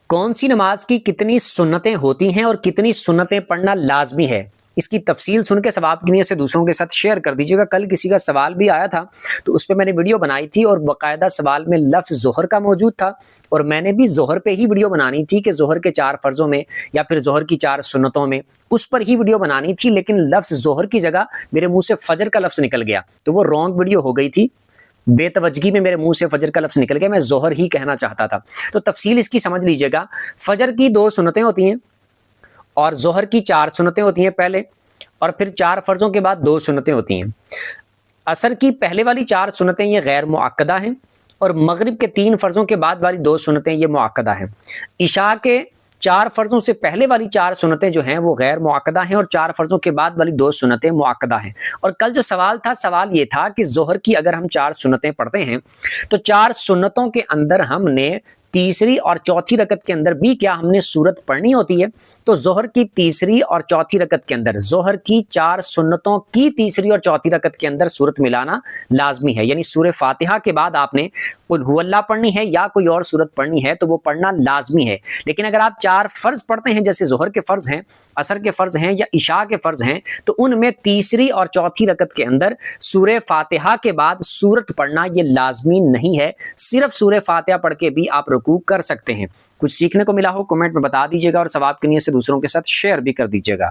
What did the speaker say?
کون سی نماز کی کتنی سنتیں ہوتی ہیں اور کتنی سنتیں پڑھنا لازمی ہے؟ اس کی تفصیل سن کے ثواب کی نیت سے دوسروں کے ساتھ شیئر کر دیجیے گا۔ کل کسی کا سوال بھی آیا تھا تو اس پہ میں نے ویڈیو بنائی تھی اور باقاعدہ سوال میں لفظ ظہر کا موجود تھا، اور میں نے بھی ظہر پہ ہی ویڈیو بنانی تھی کہ ظہر کے 4 فرضوں میں یا پھر ظہر کی 4 سنتوں میں اس پر ہی ویڈیو بنانی تھی، لیکن لفظ ظہر کی جگہ میرے منہ سے فجر کا لفظ نکل گیا تو وہ رانگ ویڈیو ہو گئی تھی۔ بے توجگی میں میرے منہ سے فجر کا لفظ نکل گیا، میں ظہر ہی کہنا چاہتا تھا۔ تو تفصیل اس کی سمجھ لیجئے گا۔ فجر کی 2 سنتیں ہوتی ہیں اور ظہر کی 4 سنتیں ہوتی ہیں پہلے، اور پھر 4 فرضوں کے بعد 2 سنتیں ہوتی ہیں۔ عصر کی پہلے والی 4 سنتیں یہ غیر مؤکدہ ہیں، اور مغرب کے 3 فرضوں کے بعد والی 2 سنتیں یہ مؤکدہ ہیں۔ عشاء کے 4 فرضوں سے پہلے والی 4 سنتیں جو ہیں وہ غیر مؤکدہ ہیں، اور 4 فرضوں کے بعد والی 2 سنتیں مؤکدہ ہیں۔ اور کل جو سوال تھا، سوال یہ تھا کہ ظہر کی اگر ہم 4 سنتیں پڑھتے ہیں تو 4 سنتوں کے اندر ہم نے تیسری اور چوتھی رکعت کے اندر بھی کیا ہم نے سورت پڑھنی ہوتی ہے؟ تو ظہر کی تیسری اور چوتھی رکعت کے اندر، ظہر کی 4 سنتوں کی تیسری اور چوتھی رکعت کے اندر سورت ملانا لازمی ہے، یعنی سورہ فاتحہ کے بعد آپ نے قل هو اللہ پڑھنی ہے یا کوئی اور سورت پڑھنی ہے تو وہ پڑھنا لازمی ہے۔ لیکن اگر آپ 4 فرض پڑھتے ہیں، جیسے ظہر کے فرض ہیں، عصر کے فرض ہیں یا عشاء کے فرض ہیں، تو ان میں تیسری اور چوتھی رکعت کے اندر سورہ فاتحہ کے بعد سورت پڑھنا یہ لازمی نہیں ہے۔ صرف سورہ فاتحہ پڑھ کے بھی آپ رکوع کر سکتے ہیں۔ کچھ سیکھنے کو ملا ہو کمنٹ میں بتا دیجیے گا، اور ثواب کی نیت سے دوسروں کے ساتھ شیئر بھی کر دیجیے گا۔